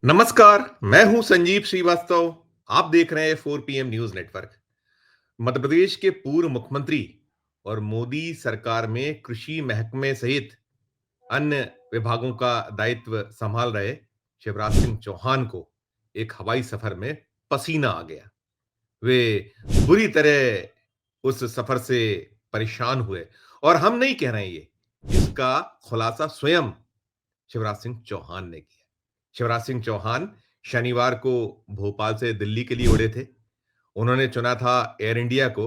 नमस्कार, मैं हूं संजीव श्रीवास्तव। आप देख रहे हैं 4 PM news network. Madhya Pradesh के पूर्व मुख्यमंत्री और मोदी सरकार में कृषि महकमे सहित अन्य विभागों का दायित्व संभाल रहे शिवराज सिंह चौहान को एक हवाई सफर में पसीना आ गया। वे बुरी तरह उस सफर से परेशान हुए और हम नहीं कह रहे हैं ये। इसका खुलासा स्वयं शिवराज सिंह चौहान ने किया। शिवराज सिंह चौहान शनिवार को भोपाल से दिल्ली के लिए उड़े थे। उन्होंने चुना था एयर इंडिया को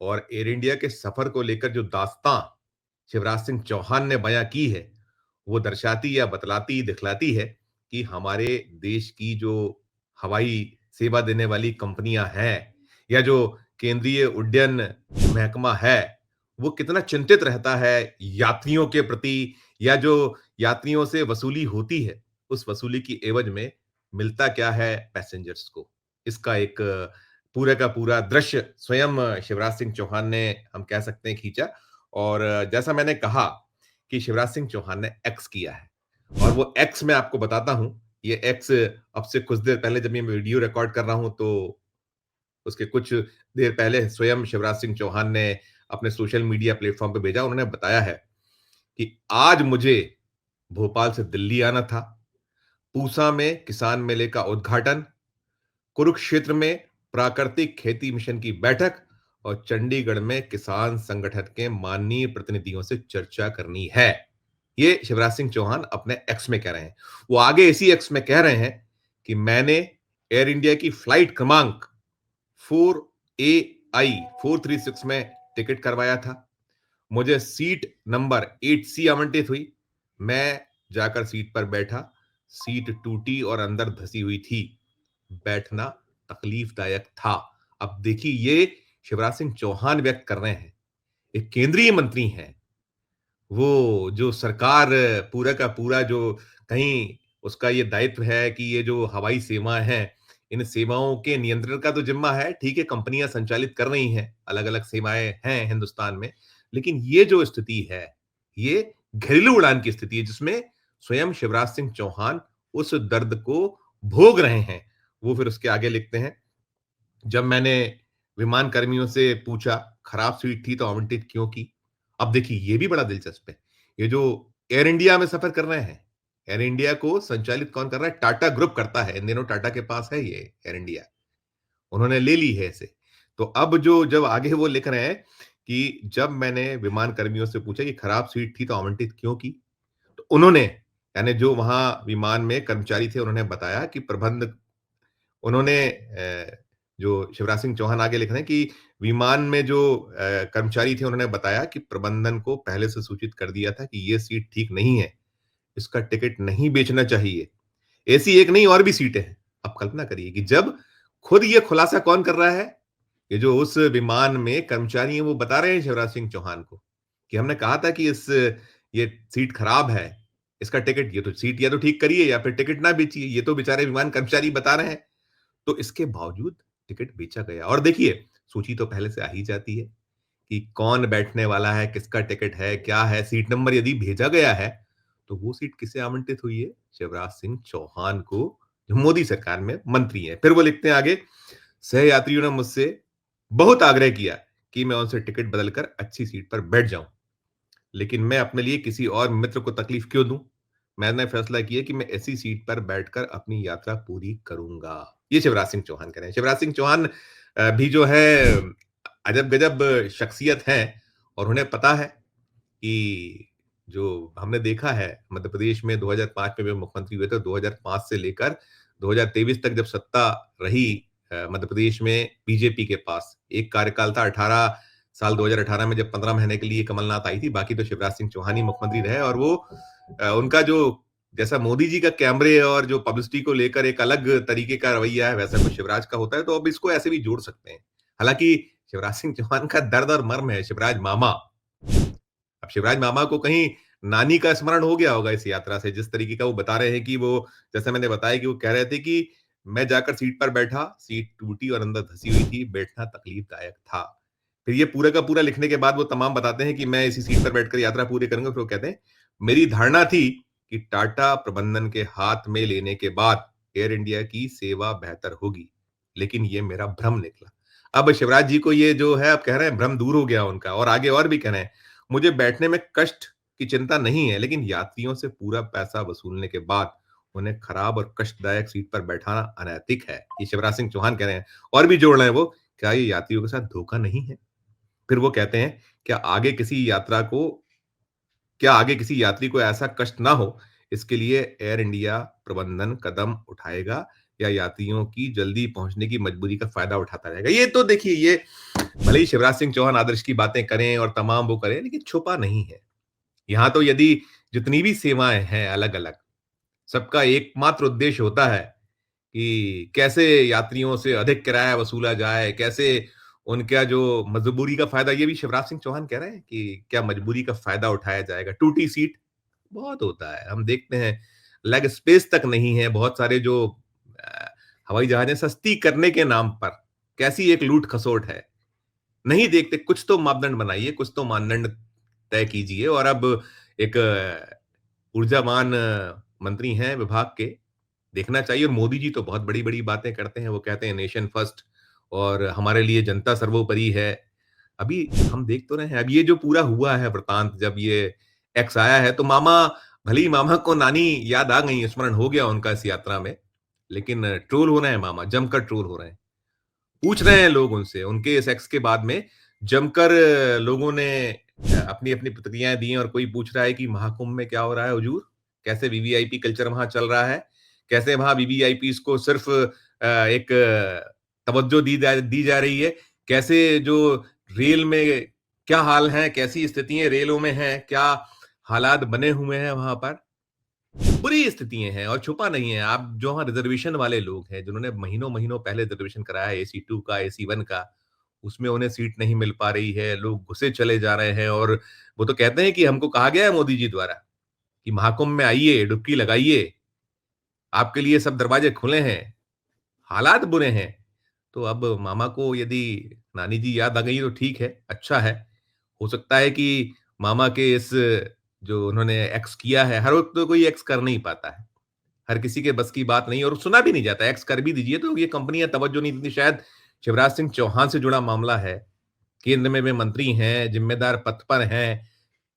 और एयर इंडिया के सफर को लेकर जो दास्तां शिवराज सिंह चौहान ने बयां की है, वो दर्शाती या बतलाती, दिखलाती है कि हमारे देश की जो हवाई सेवा देने वाली कंपनियां हैं या जो केंद्रीय उड्डयन महकमा है, वो कितना चिंतित रहता है यात्रियों के प्रति या जो यात्रियों से वसूली होती है, उस वसूली की एवज में मिलता क्या है पैसेंजर्स को। इसका एक पूरा का पूरा दृश्य स्वयं शिवराज सिंह चौहान ने, हम कह सकते हैं, खींचा। और जैसा मैंने कहा कि शिवराज सिंह चौहान ने एक्स किया है और वो एक्स मैं आपको बताता हूं। ये एक्स अब से कुछ देर पहले जब मैं वीडियो रिकॉर्ड कर रहा हूं तो उसके कुछ देर पहले स्वयं शिवराज सिंह चौहान ने अपने सोशल मीडिया प्लेटफॉर्म पे भेजा। उन्होंने बताया है कि आज मुझे भोपाल से दिल्ली आना था। पूसा में किसान मेले का उद्घाटन, कुरुक्षेत्र में प्राकृतिक खेती मिशन की बैठक और चंडीगढ़ में किसान संगठन के माननीय प्रतिनिधियों से चर्चा करनी है। ये शिवराज सिंह चौहान अपने एक्स में कह रहे हैं। वो आगे इसी एक्स में कह रहे हैं कि मैंने एयर इंडिया की फ्लाइट क्रमांक 4AI 436 में टिकट करवाया था। मुझे सीट नंबर 8C आवंटित हुई। मैं जाकर सीट पर बैठा। सीट टूटी और अंदर धसी हुई थी। बैठना तकलीफदायक था। अब देखिए, ये शिवराज सिंह चौहान व्यक्त कर रहे हैं। एक केंद्रीय मंत्री हैं। वो जो सरकार पूरा का पूरा जो कहीं उसका ये दायित्व है कि ये जो हवाई सेवाएं हैं, इन सेवाओं के नियंत्रण का तो जिम्मा है। ठीक है, कंपनियां संचालित कर रही हैं, अलग-अलग सेवाएं हैं हिंदुस्तान में। लेकिन ये जो स्थिति है, ये घरेलू उड़ान की स्थिति है जिसमें स्वयं शिवराज सिंह चौहान उस दर्द को भोग रहे हैं। वो फिर उसके आगे लिखते हैं, जब मैंने विमान कर्मियों से पूछा खराब सीट थी तो आवंटित क्यों की। अब देखिए, ये भी बड़ा दिलचस्प है। ये जो एयर इंडिया में सफर कर रहे हैं, एयर इंडिया को संचालित कौन कर रहा है? टाटा ग्रुप करता है। इन दिनों टाटा के पास है ये एयर इंडिया, उन्होंने ले ली है इसे। तो अब जो जब आगे वो लिख रहे हैं कि जब मैंने विमान कर्मियों से पूछा कि खराब सीट थी तो आवंटित क्यों की, तो उन्होंने, यानी जो वहां विमान में कर्मचारी थे, उन्होंने बताया कि प्रबंध उन्होंने जो शिवराज सिंह चौहान आगे लिख रहे हैं कि विमान में जो कर्मचारी थे, उन्होंने बताया कि प्रबंधन को पहले से सूचित कर दिया था कि ये सीट ठीक नहीं है, इसका टिकट नहीं बेचना चाहिए। ऐसी एक नहीं और भी सीटें हैं। अब कल्पना करिए कि जब खुद ये खुलासा कौन कर रहा है? ये जो उस विमान में कर्मचारी हैं, वो बता रहे हैं शिवराज सिंह चौहान को कि हमने कहा था कि इस ये सीट खराब है, इसका टिकट, ये तो सीट या तो ठीक करिए या फिर टिकट ना बेचिए। ये तो बेचारे विमान कर्मचारी बता रहे हैं। तो इसके बावजूद टिकट बेचा गया। और देखिए, सूची तो पहले से आ ही जाती है कि कौन बैठने वाला है, किसका टिकट है, क्या है, सीट नंबर यदि भेजा गया है, तो वो सीट किसे आवंटित हुई है? शिवराज सिंह चौहान को, जो मोदी सरकार में मंत्री हैं। फिर वो लिखते हैं आगे, सहयात्रियों ने मुझसे बहुत आग्रह किया कि मैं उनसे टिकट बदलकर अच्छी सीट पर बैठ जाऊं, लेकिन मैं अपने लिए किसी और मित्र को तकलीफ क्यों दूं? मैंने फैसला किया कि मैं ऐसी सीट पर बैठकर अपनी यात्रा पूरी करूंगा। ये शिवराज सिंह चौहान कह रहे हैं। शिवराज सिंह चौहान भी जो है अजब-गजब शख्सियत है और उन्हें पता है कि जो हमने देखा है मध्य प्रदेश में 2005 में वे मुख्यमंत्री हुए थे, 2005 से लेकर 2023 तक जब सत्ता रही मध्य प्रदेश में बीजेपी के पास, एक कार्यकाल था 18 साल, 2018 में जब 15 महीने के लिए कमलनाथ आई थी, बाकी तो शिवराज सिंह चौहान ही मुख्यमंत्री रहे। और वो उनका जो, जैसा मोदी जी का कैमरे और जो पब्लिसिटी को लेकर एक अलग तरीके का रवैया है, वैसा कुछ शिवराज का होता है, तो अब इसको ऐसे भी जोड़ सकते हैं। हालांकि शिवराज सिंह चौहान का दर्द और मर्म है शिवराज मामा। अब शिवराज मामा को कहीं नानी का स्मरण हो गया होगा इस यात्रा से, जिस तरीके का वो बता रहे हैं कि वो, जैसा मैंने बताया कि वो कह रहे थे कि मैं जाकर सीट पर बैठा, सीट टूटी और अंदर धसी हुई थी, बैठना तकलीफदायक था। फिर ये पूरा का पूरा लिखने के बाद वो तमाम बताते हैं कि मैं इसी सीट पर बैठकर यात्रा पूरी करूंगा। फिर वो कहते हैं, मेरी धारणा थी कि टाटा प्रबंधन के हाथ में लेने के बाद एयर इंडिया की सेवा बेहतर होगी, लेकिन ये मेरा भ्रम निकला। अब शिवराज जी को ये जो है, अब कह रहे हैं भ्रम दूर हो गया उनका, और आगे और भी कह रहे हैं, मुझे बैठने में कष्ट की चिंता नहीं है, लेकिन यात्रियों से पूरा पैसा वसूलने के बाद उन्हें खराब और कष्टदायक सीट पर बैठाना अनैतिक है। ये शिवराज सिंह चौहान कह रहे हैं, और भी जोड़ रहे हैं वो, क्या ये यात्रियों के साथ धोखा नहीं है? फिर वो कहते हैं, क्या आगे किसी यात्रा को क्या आगे किसी यात्री को ऐसा कष्ट ना हो, इसके लिए एयर इंडिया प्रबंधन कदम उठाएगा, या यात्रियों की जल्दी पहुंचने की मजबूरी का फायदा उठाता रहेगा? ये तो देखिए, ये भले ही शिवराज सिंह चौहान आदर्श की बातें करें और तमाम वो करें, लेकिन छुपा नहीं है। यहाँ तो यदि जितनी भी सेवाएं हैं अलग-अलग, सबका एकमात्र उद्देश्य होता है कि कैसे यात्रियों से अधिक किराया वसूला जाए, कैसे उनका जो मजबूरी का फायदा, ये भी शिवराज सिंह चौहान कह रहे हैं कि क्या मजबूरी का फायदा उठाया जाएगा। टूटी सीट बहुत होता है, हम देखते हैं, लेग स्पेस तक नहीं है, बहुत सारे जो अ, हवाई जहाजें सस्ती करने के नाम पर कैसी एक लूट खसोट है। नहीं देखते, कुछ तो मापदंड बनाइए, कुछ तो मानदंड तय कीजिए। और अब एक ऊर्जावान मंत्री हैं विभाग के, देखना चाहिए। और मोदी जी तो बहुत बड़ी-बड़ी बातें करते हैं, वो कहते हैं नेशन फर्स्ट और हमारे लिए जनता सर्वोपरि है। अभी हम देख तो रहे हैं, अब ये जो पूरा हुआ है वृतांत, जब ये एक्स आया है, तो मामा, भले ही मामा को नानी याद आ गई, स्मरण हो गया उनका इस यात्रा में, लेकिन ट्रोल हो रहे हैं मामा, जमकर ट्रोल हो रहे हैं। पूछ रहे हैं लोग उनसे, उनके इस एक्स के बाद में जमकर लोगों ने अपनी-अपनी प्रतिक्रियाएँ दी हैं, और कोई पूछ रहा है कि महाकुंभ में क्या हो रहा है हुजूर? कैसे वीवीआईपी कल्चर वहाँ चल रहा है? कैसे वहाँ वीवीआईपीज़ को सिर्फ़ एक तवज्जो दी जा रही है? कैसे जो रेल में क्या हाल है? कैसी स्थितियाँ रेलों में हैं? क्या हालात बने हुए हैं वहाँ पर? बुरी स्थितियाँ हैं, और छुपा नहीं है। आप जो वहाँ रिज़र्वेशन वाले लोग हैं, जिन्होंने महीनों-महीनों पहले रिज़र्वेशन कराया है एसी 2 का, एसी 1 का, उसमें उन्हें सीट नहीं मिल पा रही है, लोग घुसे चले जा रहे हैं। और वो तो कहते हैं कि हमको कहा गया है मोदी जी द्वारा कि महाकुंभ में आइए, डुबकी लगाइए, आपके लिए सब दरवाजे खुले हैं। हालात बुरे हैं। तो अब मामा को यदि नानी जी याद आ गई तो ठीक है, अच्छा है। हो सकता है कि मामा के इस जो उन्होंने एक्स किया है, हर वक़्त तो कोई एक्स कर नहीं पाता है। हर किसी के बस की बात नहीं, और सुना भी नहीं जाता। एक्स कर भी दीजिए तो ये कंपनियाँ तवज्जो नहीं देती। शायद शिवराज सिंह चौहान से जुड़ा मामला है। केंद्र में वे मंत्री हैं, ज़िम्मेदार पद पर हैं।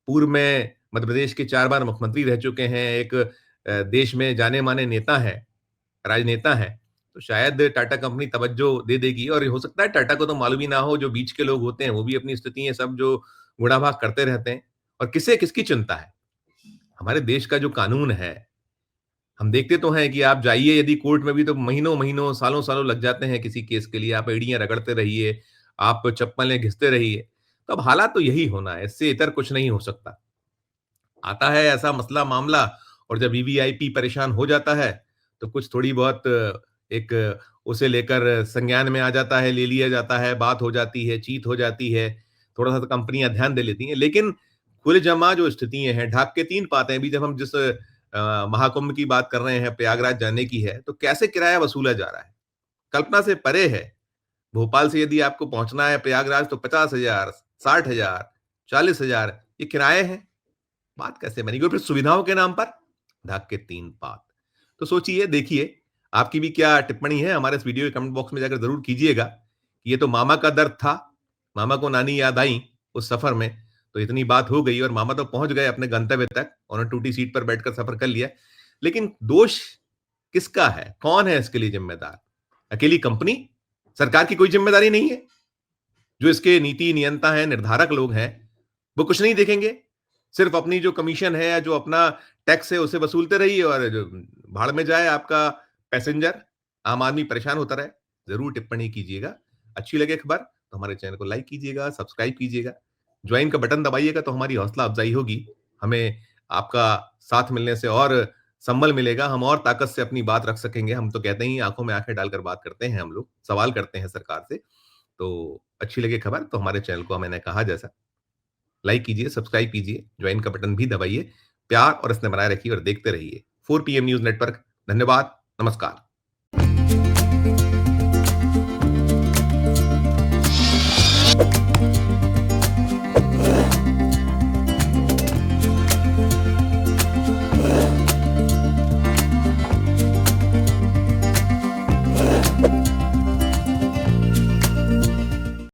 पूर्व में मध्य प्रदेश के 4 बार मुख्यमंत्री रह चुके हैं। एक देश में जाने-माने नेता हैं, राजनेता हैं। तो शायद टाटा कंपनी तवज्जो दे देगी, और हो सकता है टाटा को तो मालूम ही ना हो, जो बीच के लोग होते हैं वो भी अपनी स्थितियाँ सब जो गुणाभाग करते रहते हैं। और किसे किसकी चिंता है? हमारे देश का जो कानून है, हम देखते तो हैं कि आप जाइए यदि कोर्ट में भी, तो महीनों-महीनों, सालों-सालों लग जाते हैं किसी केस के लिए। आप एड़ियाँ रगड़ते रहिए, आप चप्पलें घिसते रहिए। तो अब हालात तो यही होना है, इससे इतर कुछ नहीं हो सकता। आता है ऐसा मसला मामला, और जब वीवीआईपी परेशान हो जाता है, तो कुछ थोड़ी बहुत एक उसे लेकर संज्ञान में आ जाता है, ले लिया जाता है, बात हो जाती है, चीत हो जाती है, थोड़ा-सा तो कंपनियाँ ध्यान दे लेती हैं। लेकिन खुल-जमा जो स्थितियाँ हैं, ढाक के 3 पाते हैं। अभी जब हम जिस महाकुंभ की बात कर रहे हैं, प्रयागराज जाने की है, तो कैसे किराया वसूला जा रहा है, कल्पना से परे है। भोपाल से यदि आपको पहुँचना है प्रयागराज, तो 50,000, 60,000, 40,000 ये किराए हैं। बात कैसे बनेगी? और फिर सुविधाओं के नाम पर ढाक के 3 पात। तो सोचिए, देखिए, आपकी भी क्या टिप्पणी है? हमारे इस वीडियो के कमेंट बॉक्स में जाकर ज़रूर कीजिएगा। ये तो मामा का दर्द था, मामा को नानी याद आई उस सफ़र में, तो इतनी बात हो गई और मामा तो पहुँच गए अपने गंतव्य तक, उन्होंने टूटी सीट पर बैठकर सफ़र कर लिया। लेकिन दोष किसका है? कौन है इसके लिए ज़िम्मेदार? अकेली कंपनी? सरकार की कोई ज़िम्मेदारी नहीं है? जो इसके नीति नियंता हैं, निर्धारक लोग हैं, वो कुछ नहीं देखेंगे? सिर्फ अपनी जो कमीशन है या जो अपना टैक्स है उसे वसूलते रहिए, और जो भाड़ में जाए आपका पैसेंजर, आम आदमी परेशान होता रहे। ज़रूर टिप्पणी कीजिएगा। अच्छी लगे खबर तो हमारे चैनल को लाइक कीजिएगा, सब्सक्राइब कीजिएगा, ज्वाइन का बटन दबाइएगा तो हमारी हौसला अफ़ज़ाई होगी। हमें आपका साथ मिलने से और संबल मिलेगा, हम और ताकत से अपनी बात रख सकेंगे। हम तो कहते ही आँखों में आँखें डालकर बात करते हैं हम लोग, सवाल करते हैं सरकार से। तो अच्छी लगे खबर तो हमारे चैनल को मैंने कहा जैसा लाइक कीजिए, सब्सक्राइब कीजिए, ज्वाइन का बटन भी दबाइए। प्यार और स्नेह बनाए रखिए और देखते रहिए 4 पीएम न्यूज़ नेटवर्क। धन्यवाद, नमस्कार।